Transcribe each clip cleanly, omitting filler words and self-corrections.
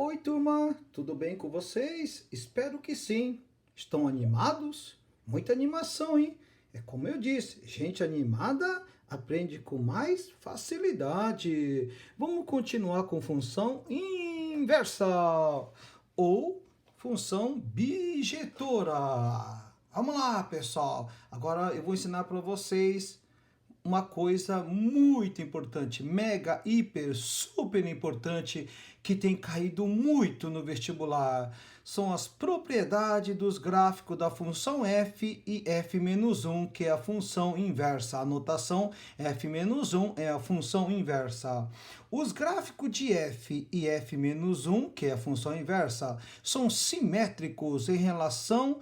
Oi, turma, tudo bem com vocês? Espero que sim. Estão animados? Muita animação, hein? É como eu disse, gente animada aprende com mais facilidade. Vamos continuar com função inversa ou função bijetora. Vamos lá, pessoal. Agora eu vou ensinar para vocês uma coisa muito importante, mega, hiper, super importante, que tem caído muito no vestibular. São as propriedades dos gráficos da função f e f-1, que é a função inversa. A notação f-1 é a função inversa. Os gráficos de f e f-1, que é a função inversa, são simétricos em relação...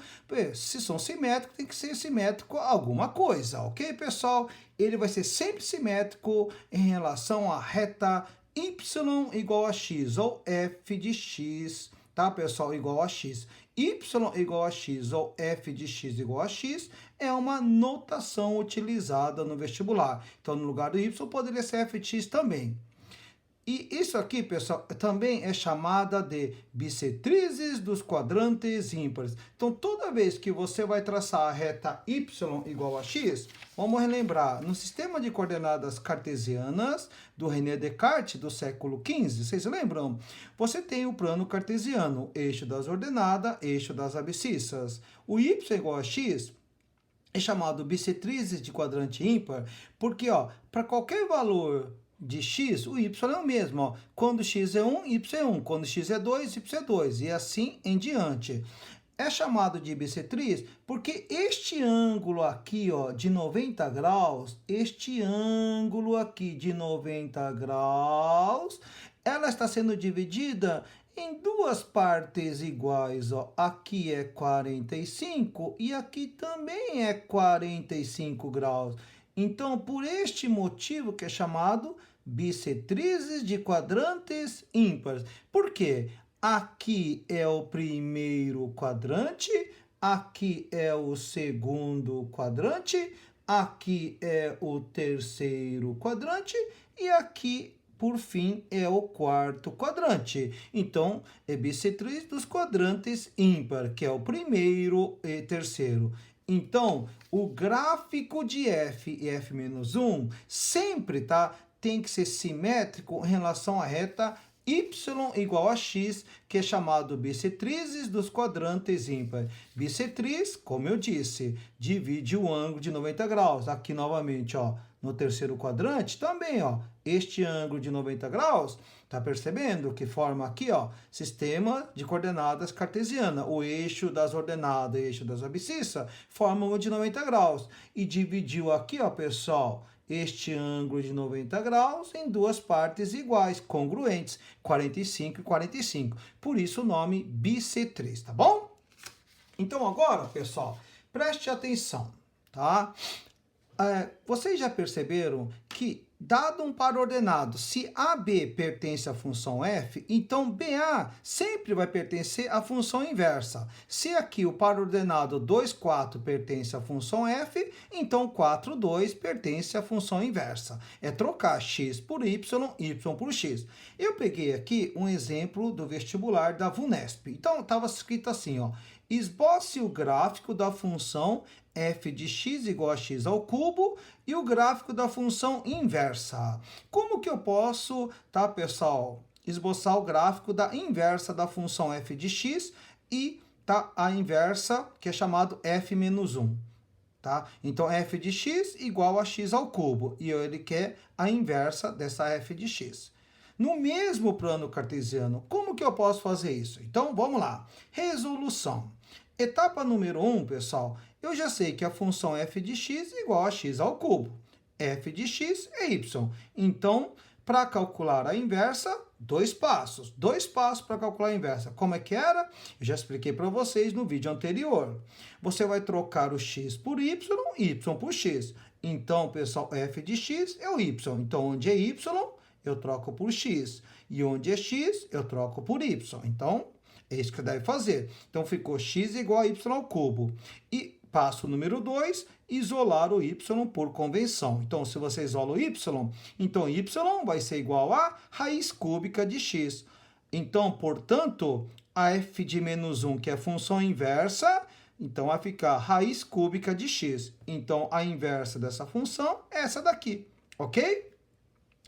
Se são simétricos, tem que ser simétrico a alguma coisa, ok, pessoal? Ele vai ser sempre simétrico em relação à reta y igual a x, ou f de x, tá, pessoal, igual a x. Y igual a x ou f de x igual a x é uma notação utilizada no vestibular. Então, no lugar do y, poderia ser f de x também. E isso aqui, pessoal, também é chamada de bissetrizes dos quadrantes ímpares. Então, toda vez que você vai traçar a reta y igual a x, vamos relembrar, no sistema de coordenadas cartesianas do René Descartes, do século XV, vocês lembram? Você tem o plano cartesiano, eixo das ordenadas, eixo das abscissas. O y igual a x é chamado bissetrizes de quadrante ímpar, porque, para qualquer valor de x, o y é o mesmo. Quando x é 1, y é 1. Quando x é 2, y é 2. E assim em diante. É chamado de bissetriz porque este ângulo aqui, de 90 graus, este ângulo aqui de 90 graus, ela está sendo dividida em duas partes iguais. Aqui é 45 e aqui também é 45 graus. Então, por este motivo que é chamado bissetrizes de quadrantes ímpares. Por quê? Aqui é o primeiro quadrante, aqui é o segundo quadrante, aqui é o terceiro quadrante e aqui, por fim, é o quarto quadrante. Então, é bissetriz dos quadrantes ímpar, que é o primeiro e terceiro. Então, o gráfico de f e f-1 sempre, tem que ser simétrico em relação à reta y igual a x, que é chamado bissetrizes dos quadrantes ímpar. Bissetriz, como eu disse, divide o ângulo de 90 graus. Aqui, novamente, no terceiro quadrante, também, este ângulo de 90 graus, tá percebendo que forma aqui, sistema de coordenadas cartesiana. O eixo das ordenadas, eixo das abscissas, formam o de 90 graus. E dividiu aqui, pessoal, este ângulo de 90 graus em duas partes iguais, congruentes, 45 e 45. Por isso o nome bissetriz, tá bom? Então agora, pessoal, preste atenção, tá? Vocês já perceberam que, dado um par ordenado, se AB pertence à função f, então BA sempre vai pertencer à função inversa. Se aqui o par ordenado 2, 4 pertence à função f, então 4, 2 pertence à função inversa. É trocar x por y, y por x. Eu peguei aqui um exemplo do vestibular da VUNESP. Então, estava escrito assim, esboce o gráfico da função f de x igual a x ao cubo e o gráfico da função inversa. Como que eu posso, pessoal, esboçar o gráfico da inversa da função f de x e a inversa, que é chamado f-1, tá? Então, f de x igual a x ao cubo e ele quer a inversa dessa f de x. No mesmo plano cartesiano, como que eu posso fazer isso? Então, vamos lá. Resolução. Etapa número 1, pessoal, eu já sei que a função f de x é igual a x ao cubo. F de x é y. Então, para calcular a inversa, dois passos. Dois passos para calcular a inversa. Como é que era? Eu já expliquei para vocês no vídeo anterior. Você vai trocar o x por y por x. Então, pessoal, f de x é o y. Então, onde é y, eu troco por x. E onde é x, eu troco por y. Então, é isso que deve fazer. Então, ficou x igual a y ao cubo. E passo número 2, isolar o y por convenção. Então, se você isola o y, então y vai ser igual a raiz cúbica de x. Então, portanto, a f de menos 1, que é a função inversa, então vai ficar raiz cúbica de x. Então, a inversa dessa função é essa daqui, ok?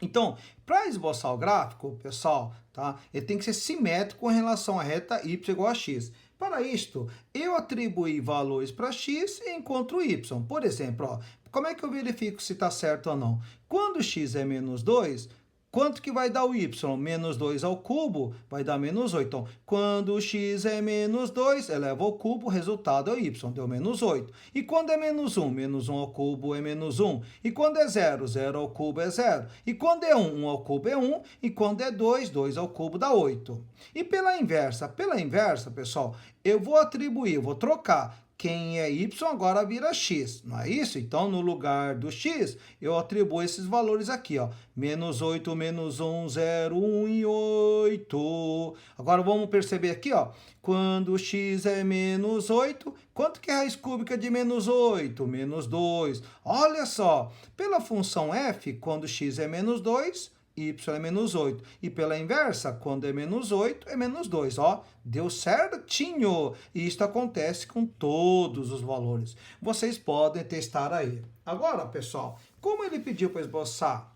Então, para esboçar o gráfico, pessoal, tá? Ele tem que ser simétrico em relação à reta y igual a x. Para isto, eu atribuí valores para x e encontro y. Por exemplo, ó, como é que eu verifico se está certo ou não? Quando x é menos 2, quanto que vai dar o y? Menos 2 ao cubo vai dar menos 8. Então, quando x é menos 2, eleva ao cubo, o resultado é o y, deu menos 8. E quando é menos 1 ao cubo é menos 1. E quando é 0, 0 ao cubo é 0. E quando é 1, 1 ao cubo é 1. E quando é 2, 2 ao cubo dá 8. E pela inversa, pessoal, eu vou atribuir, eu vou trocar. Quem é y agora vira x, não é isso? Então, no lugar do x, eu atribuo esses valores aqui, ó. Menos 8, menos 1, 0, 1 e 8. Agora, vamos perceber aqui, ó. Quando x é menos 8, quanto que é a raiz cúbica de menos 8? Menos 2. Olha só, pela função f, quando x é menos 2, y é menos 8. E pela inversa, quando é menos 8, é menos 2. Ó, deu certinho. E isso acontece com todos os valores. Vocês podem testar aí. Agora, pessoal, como ele pediu para esboçar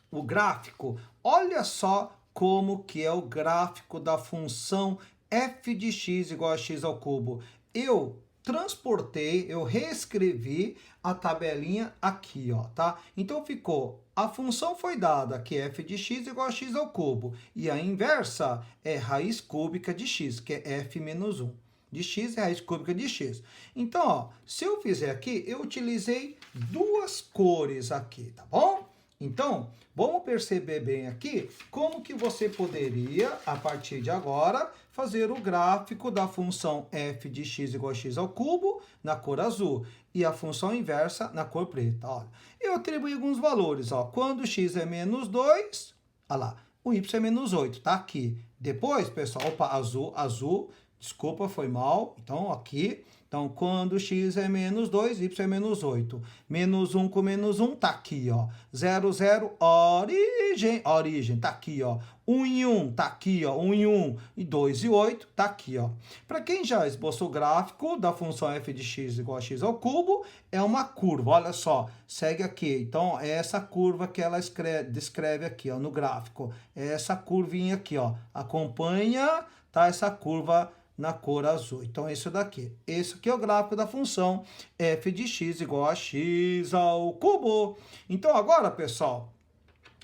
o gráfico, olha só como que é o gráfico da função f de x igual a x ao cubo. Eu transportei, eu reescrevi a tabelinha aqui, ó, tá? Então ficou, a função foi dada que f de x igual a x ao cubo, e a inversa é raiz cúbica de x, que é f menos 1. De x é raiz cúbica de x. Então, ó, se eu fizer aqui, eu utilizei duas cores aqui, tá bom? Então, vamos perceber bem aqui como que você poderia, a partir de agora, fazer o gráfico da função f de x igual a x ao cubo na cor azul e a função inversa na cor preta. Olha, eu atribuí alguns valores. Ó. Quando x é menos 2, olha lá, o y é menos 8, tá aqui. Depois, pessoal, opa, azul, desculpa, foi mal. Então, aqui. Então, quando x é menos 2, y é menos 8. Menos 1 com menos 1, tá aqui, ó. 0, 0, origem, tá aqui, ó. 1 e 1, tá aqui, ó. 1 e 1. E 2 e 8, tá aqui, ó. Para quem já esboçou o gráfico da função f de x igual a x ao cubo, é uma curva, olha só. Segue aqui. Então, é essa curva que ela descreve aqui, ó, no gráfico. É essa curvinha aqui, ó. Acompanha, tá, essa curva na cor azul. Então, isso daqui. Esse aqui é o gráfico da função f de x igual a x ao cubo. Então, agora, pessoal,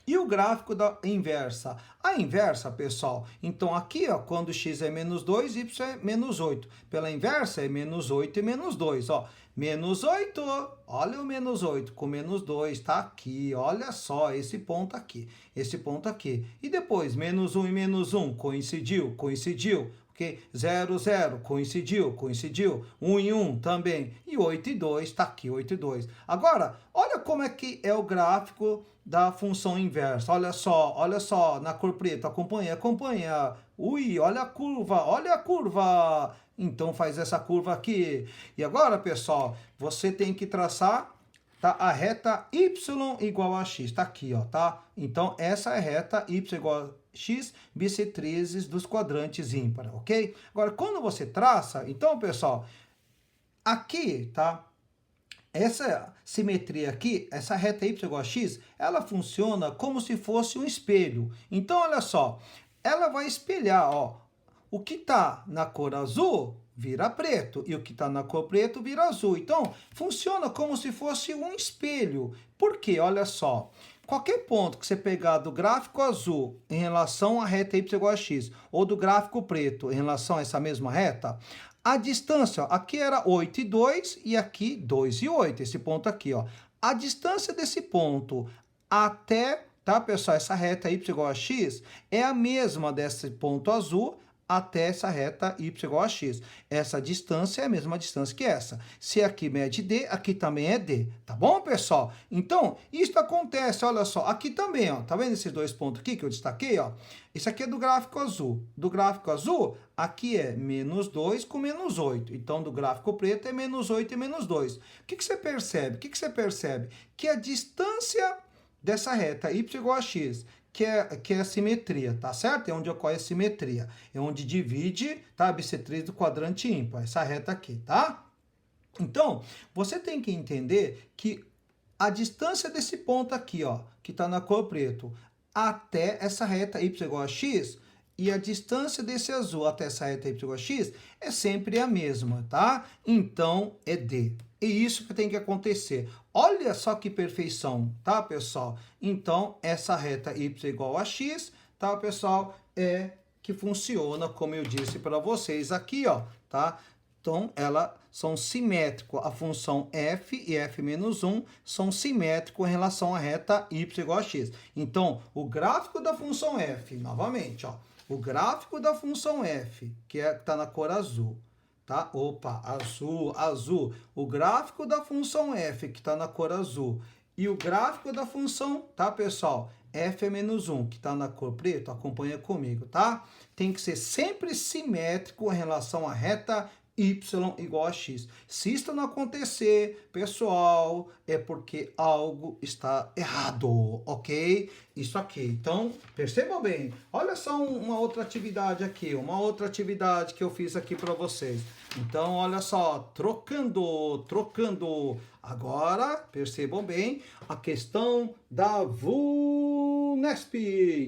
e o gráfico da inversa? A inversa, pessoal, então aqui, ó, quando x é menos 2, y é menos 8. Pela inversa, é menos 8 e menos 2, ó. Menos 8, olha o menos 8 com menos 2, tá aqui, olha só, esse ponto aqui, esse ponto aqui. E depois, menos 1 e menos 1, coincidiu. Ok? 0, 0, coincidiu. 1 e 1 também. E 8 e 2, tá aqui, 8 e 2. Agora, olha como é que é o gráfico da função inversa. Olha só, na cor preta, acompanha. Ui, olha a curva. Então, faz essa curva aqui. E agora, pessoal, você tem que traçar, tá, a reta y igual a x. Tá aqui, ó, tá? Então, essa é a reta y igual a x bissetrizes dos quadrantes ímpar, ok? Agora, quando você traça, então, pessoal, aqui, tá? Essa simetria aqui, essa reta y igual a x, ela funciona como se fosse um espelho. Então, olha só, ela vai espelhar, ó, o que está na cor azul vira preto e o que está na cor preto vira azul. Então, funciona como se fosse um espelho. Por quê? Olha só. Qualquer ponto que você pegar do gráfico azul em relação à reta y igual a x, ou do gráfico preto em relação a essa mesma reta, a distância, ó, aqui era 8 e 2 e aqui 2 e 8, esse ponto aqui, ó. A distância desse ponto até, tá, pessoal, essa reta y igual a x é a mesma desse ponto azul até essa reta y igual a x. Essa distância é a mesma distância que essa. Se aqui mede D, aqui também é D. Tá bom, pessoal? Então, isso acontece, olha só, aqui também, ó. Tá vendo esses dois pontos aqui que eu destaquei, ó? Esse aqui é do gráfico azul. Do gráfico azul, aqui é menos 2 com menos 8. Então, do gráfico preto é menos 8 e menos 2. O que você percebe? Que a distância dessa reta y igual a x que é a simetria, tá certo? É onde ocorre a simetria. É onde divide, tá, a bissetriz do quadrante ímpar, essa reta aqui, tá? Então, você tem que entender que a distância desse ponto aqui, ó, que está na cor preto, até essa reta y igual a x, e a distância desse azul até essa reta y igual a x é sempre a mesma, tá? Então, é d. É isso que tem que acontecer. Olha só que perfeição, tá, pessoal? Então, essa reta y igual a x, tá, pessoal? É que funciona, como eu disse para vocês aqui, ó, tá? Então, elas são simétricas. A função f e f menos 1 são simétricos em relação à reta y igual a x. Então, o gráfico da função f, novamente, ó, o gráfico da função f, que está na cor azul, tá? Opa, azul, azul. O gráfico da função f, que está na cor azul, e o gráfico da função, tá, pessoal? F é menos 1, que está na cor preto, acompanha comigo, tá? Tem que ser sempre simétrico em relação à reta y igual a x. Se isso não acontecer, pessoal, é porque algo está errado, ok? Isso aqui. Então, percebam bem. Olha só uma outra atividade aqui, uma outra atividade que eu fiz aqui para vocês. Então, olha só, trocando. Agora, percebam bem, a questão da VUNESP.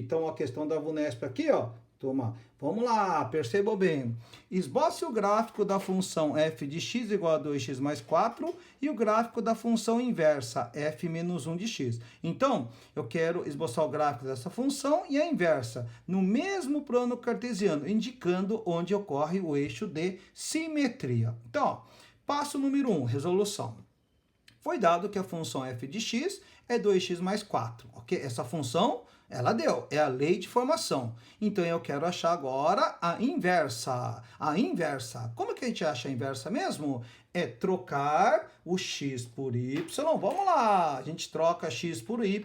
Então, a questão da VUNESP aqui, ó. Toma, vamos lá, percebam bem. Esboce o gráfico da função f de x igual a 2x mais 4 e o gráfico da função inversa, f menos 1 de x. Então, eu quero esboçar o gráfico dessa função e a inversa, no mesmo plano cartesiano, indicando onde ocorre o eixo de simetria. Então, ó, passo número 1, resolução. Foi dado que a função f de x é 2x mais 4, ok? Essa função, ela deu, é a lei de formação. Então, eu quero achar agora a inversa. A inversa, como que a gente acha a inversa mesmo? É trocar o x por y. Vamos lá, a gente troca x por y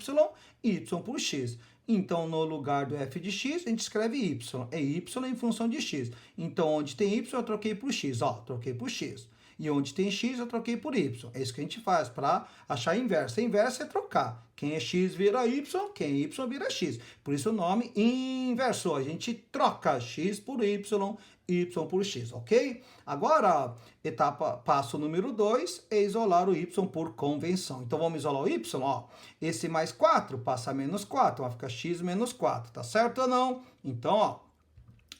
por x. Então, no lugar do f de x, a gente escreve y. É y em função de x. Então, onde tem y, eu troquei por x. Ó, troquei por x. E onde tem x, eu troquei por y. É isso que a gente faz para achar a inversa. A inversa é trocar. Quem é x vira y, quem é y vira x. Por isso o nome inverso. A gente troca x por y por x, ok? Agora, passo número 2 é isolar o y por convenção. Então, vamos isolar o y, ó. Esse mais 4 passa a menos 4, vai ficar x menos 4, tá certo ou não? Então, ó.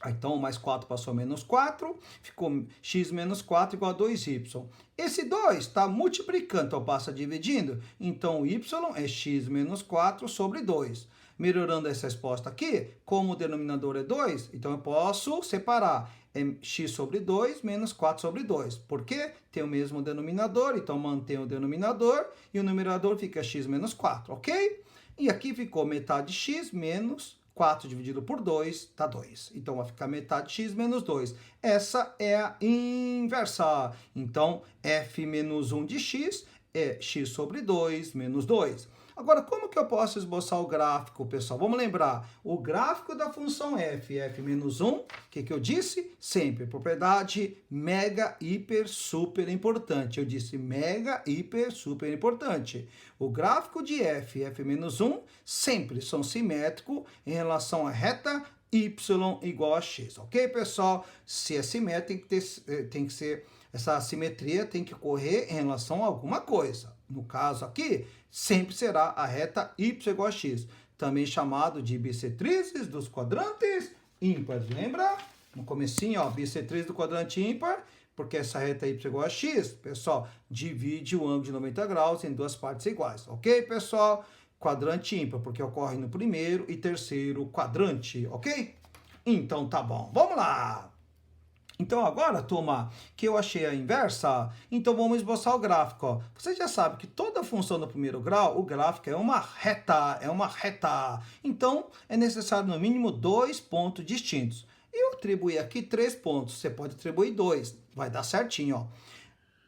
Então, mais 4 passou a menos 4, ficou x menos 4 igual a 2y. Esse 2 está multiplicando, então passa dividindo. Então, y é x menos 4 sobre 2. Melhorando essa resposta aqui, como o denominador é 2, então eu posso separar. É x sobre 2 menos 4 sobre 2. Por quê? Tem o mesmo denominador, então mantém o denominador e o numerador fica x menos 4, ok? E aqui ficou metade x menos 4 dividido por 2 dá 2. Então, vai ficar metade x menos 2. Essa é a inversa. Então, f menos 1 de x é x sobre 2 menos 2. Agora, como que eu posso esboçar o gráfico, pessoal? Vamos lembrar, o gráfico da função f, f menos 1, o que eu disse? Sempre, propriedade mega, hiper, super importante. Eu disse mega, hiper, super importante. O gráfico de f, f menos 1, sempre são simétricos em relação à reta y igual a x, ok, pessoal? Se é simétrico, tem que ser, essa simetria tem que ocorrer em relação a alguma coisa. No caso aqui, sempre será a reta y igual a x, também chamado de bissetrizes dos quadrantes ímpares. Lembra? No comecinho, ó, bissetriz do quadrante ímpar, porque essa reta y igual a x, pessoal, divide o ângulo de 90 graus em duas partes iguais. Ok, pessoal? Quadrante ímpar, porque ocorre no primeiro e terceiro quadrante, ok? Então, tá bom. Vamos lá! Então, agora, turma, que eu achei a inversa, então vamos esboçar o gráfico. Ó. Você já sabe que toda função do primeiro grau, o gráfico é uma reta, Então, é necessário no mínimo 2 pontos distintos. Eu atribuí aqui 3 pontos, você pode atribuir 2, vai dar certinho.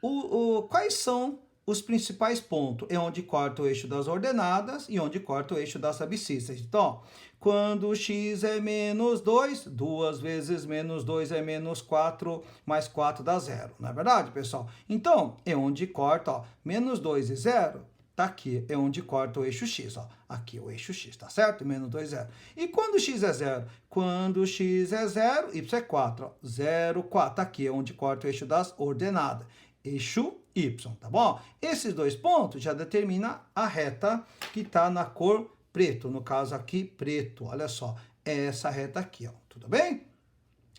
Ó. Quais são os principais pontos? É onde corta o eixo das ordenadas e onde corta o eixo das abscissas. Então, ó, quando x é menos 2, 2 vezes menos 2 é menos 4, mais 4 dá 0. Não é verdade, pessoal? Então, é onde corta, ó, menos 2 e 0, tá aqui, é onde corta o eixo x, ó. Aqui o eixo x, tá certo? Menos 2, 0. E quando x é 0? Quando x é 0, y é 4, ó. 0, 4, aqui é onde corta o eixo das ordenadas. Eixo y, tá bom? Esses dois pontos já determinam a reta que está na cor preto. No caso aqui, preto, olha só. É essa reta aqui, ó. Tudo bem?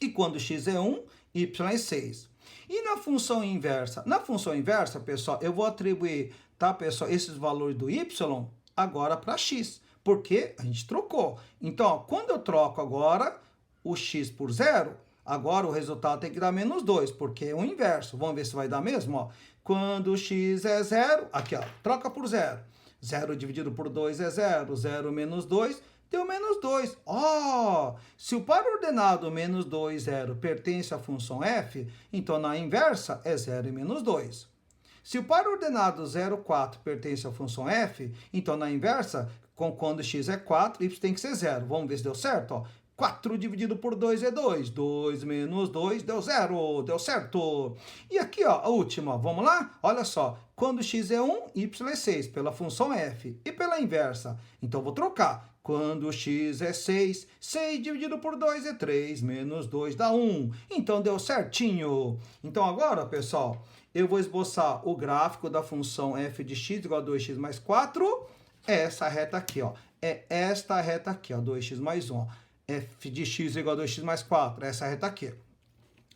E quando x é 1, y é 6. E na função inversa? Na função inversa, pessoal, eu vou atribuir, tá, pessoal, esses valores do y agora para x, porque a gente trocou. Então, ó, quando eu troco agora o x por 0, agora o resultado tem que dar menos 2, porque é o inverso. Vamos ver se vai dar mesmo, ó. Quando x é 0, aqui, ó, troca por 0. 0 dividido por 2 é 0, 0 menos 2, deu menos 2. Ó, se o par ordenado menos 2, 0 pertence à função f, então na inversa é 0 e menos 2. Se o par ordenado 0, 4 pertence à função f, então na inversa, quando x é 4, y tem que ser 0. Vamos ver se deu certo, ó. 4 dividido por 2 é 2. 2 menos 2 deu 0. Deu certo. E aqui, ó, a última. Vamos lá? Olha só. Quando x é 1, y é 6, pela função f. E pela inversa? Então, vou trocar. Quando x é 6, 6 dividido por 2 é 3, menos 2 dá 1. Então, deu certinho. Então, agora, pessoal, eu vou esboçar o gráfico da função f de x igual a 2x mais 4. É essa reta aqui, ó. É esta reta aqui, ó, 2x mais 1, ó. F de x igual a 2x mais 4, essa reta aqui.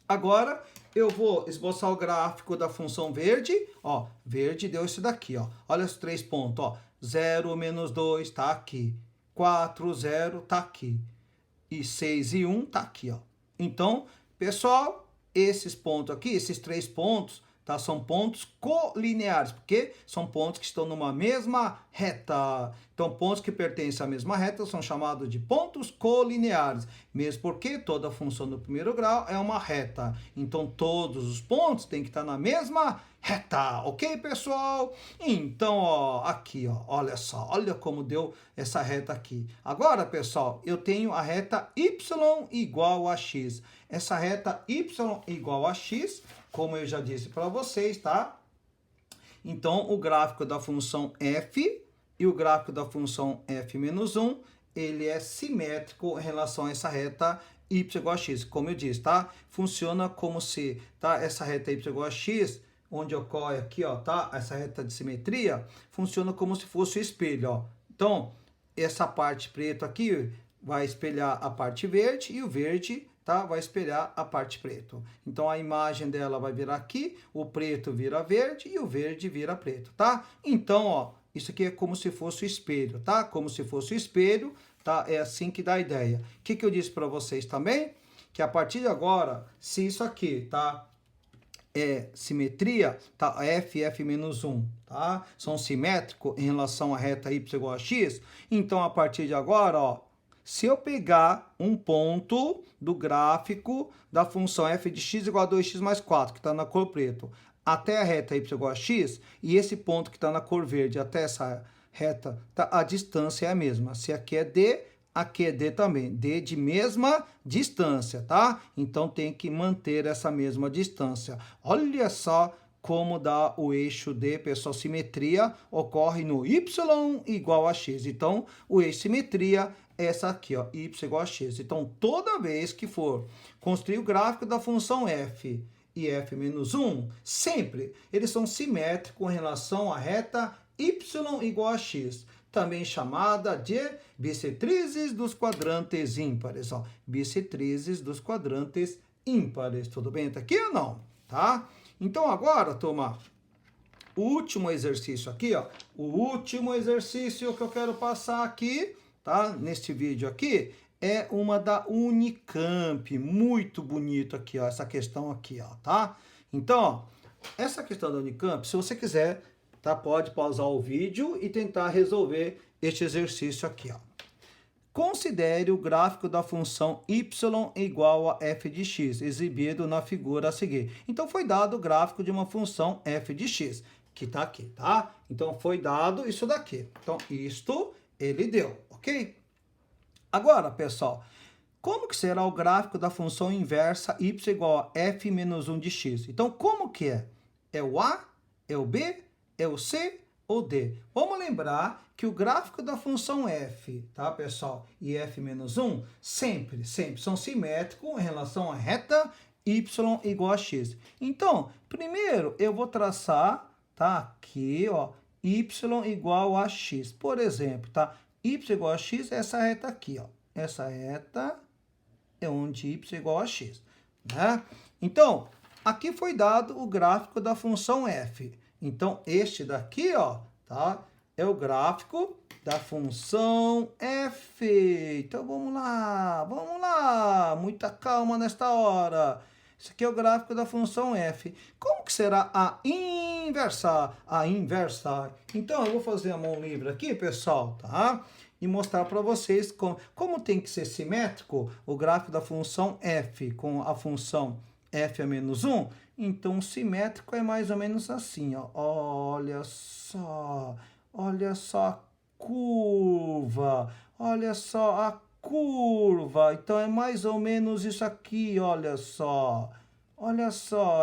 Agora, eu vou esboçar o gráfico da função verde. Ó, verde deu esse daqui, ó. Olha os 3 pontos, ó. 0 menos 2 tá aqui. 4, 0 tá aqui. E 6 e 1 tá aqui, ó. Então, pessoal, esses pontos aqui, esses 3 pontos, tá? São pontos colineares, porque são pontos que estão numa mesma reta. Então, pontos que pertencem à mesma reta são chamados de pontos colineares, mesmo porque toda função do primeiro grau é uma reta. Então, todos os pontos têm que estar na mesma reta, ok, pessoal? Então, ó, aqui, ó, olha só, olha como deu essa reta aqui. Agora, pessoal, eu tenho a reta y igual a x. Essa reta y igual a x, como eu já disse para vocês, tá? Então, o gráfico da função f e o gráfico da função f menos 1, ele é simétrico em relação a essa reta y igual a x, como eu disse, tá? Funciona como se, tá? Essa reta y igual a x, onde ocorre aqui, ó, tá? Essa reta de simetria, funciona como se fosse o espelho, ó. Então, essa parte preta aqui vai espelhar a parte verde e o verde, tá? Vai espelhar a parte preto. Então, a imagem dela vai virar aqui, o preto vira verde e o verde vira preto, tá? Então, ó, isso aqui é como se fosse o espelho, tá? Como se fosse o espelho, tá? É assim que dá a ideia. O que eu disse para vocês também? Que a partir de agora, se isso aqui, tá? É simetria, tá? F, F menos 1, tá? São simétricos em relação à reta y igual a x. Então, a partir de agora, ó, se eu pegar um ponto do gráfico da função f de x igual a 2x mais 4, que está na cor preto, até a reta y igual a x, e esse ponto que está na cor verde até essa reta, tá, a distância é a mesma. Se aqui é d, aqui é d também. D de mesma distância, tá? Então, tem que manter essa mesma distância. Olha só como dá o eixo D, pessoal. Simetria ocorre no y igual a x. Então, o eixo simetria é essa aqui, ó, y igual a x. Então, toda vez que for construir o gráfico da função f e f menos 1, sempre eles são simétricos em relação à reta y igual a x, também chamada de bissetrizes dos quadrantes ímpares, ó, bissetrizes dos quadrantes ímpares. Tudo bem até aqui ou não? Tá? Então, agora, turma, o último exercício aqui, ó, o último exercício que eu quero passar aqui, tá? Neste vídeo aqui, é uma da Unicamp, muito bonito aqui, ó, essa questão aqui, ó, tá? Então, ó, essa questão da Unicamp, se você quiser, tá, pode pausar o vídeo e tentar resolver este exercício aqui, ó. Considere o gráfico da função y igual a f de x, exibido na figura a seguir. Então, foi dado o gráfico de uma função f de x, que tá aqui, tá? Então, foi dado isso daqui. Então, isto ele deu, ok? Agora, pessoal, como que será o gráfico da função inversa y igual a f menos 1 de x? Então, como que é? É o a? É o b? É o c? ou D. Vamos lembrar que o gráfico da função f, tá, pessoal, e f menos 1, sempre são simétricos em relação à reta y igual a x. Então, primeiro eu vou traçar, tá, aqui, ó, y igual a x. Por exemplo, tá, y igual a x é essa reta aqui, ó. Essa reta é onde y é igual a x, né? Então, aqui foi dado o gráfico da função f. Então, este daqui, ó, tá? É o gráfico da função f. Então, vamos lá. Muita calma nesta hora. Esse aqui é o gráfico da função f. Como que será a inversa? A inversa. Então, eu vou fazer a mão livre aqui, pessoal, tá? E mostrar para vocês como tem que ser simétrico o gráfico da função f com a função f a menos 1. Então, o simétrico é mais ou menos assim, ó. Olha só a curva, olha só a curva. Então, é mais ou menos isso aqui, olha só,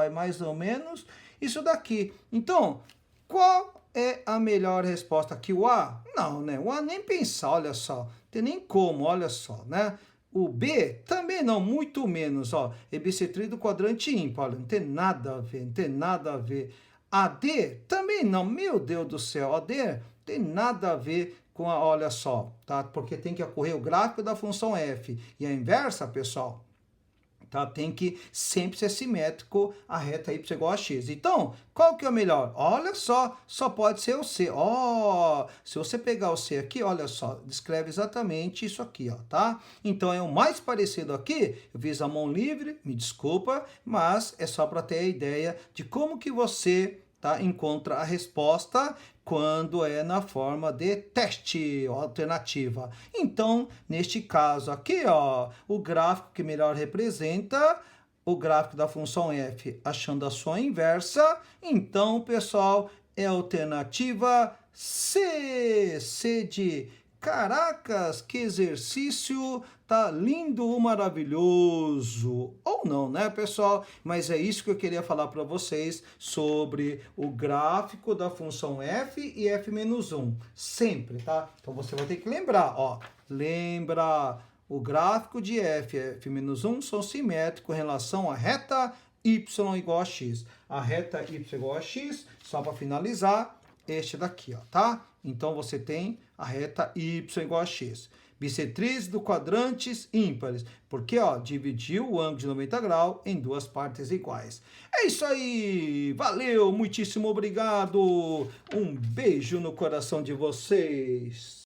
é mais ou menos isso daqui. Então, qual é a melhor resposta aqui? O A? Não, né? O A nem pensar, olha só, não tem nem como, olha só, né? O B também não, muito menos, ó, é bissextil do quadrante ímpar, olha, não tem nada a ver, A D também não, meu Deus do céu, a D não tem nada a ver com a, olha só, tá? Porque tem que ocorrer o gráfico da função f, e a inversa, pessoal, tá? Tem que sempre ser simétrico a reta y igual a x. Então, qual que é o melhor? Olha só pode ser o C. Ó, se você pegar o C aqui, olha só, descreve exatamente isso aqui, ó, tá? Então, é o mais parecido aqui, eu fiz a mão livre, me desculpa, mas é só para ter a ideia de como que você, tá, encontra a resposta quando é na forma de teste ou alternativa. Então, neste caso aqui, ó, o gráfico que melhor representa o gráfico da função f achando a sua inversa, então, pessoal, é a alternativa C. C de caracas, que exercício, tá lindo, maravilhoso. Ou não, né, pessoal? Mas é isso que eu queria falar para vocês sobre o gráfico da função f e f menos 1. Sempre, tá? Então você vai ter que lembrar, ó. Lembra, o gráfico de f e f menos 1 são simétricos em relação à reta y igual a x. A reta y igual a x, só para finalizar, este daqui, ó, tá? Então, você tem a reta y igual a x. Bissetrizes do quadrantes ímpares, porque, ó, dividiu o ângulo de 90 graus em duas partes iguais. É isso aí! Valeu! Muitíssimo obrigado! Um beijo no coração de vocês!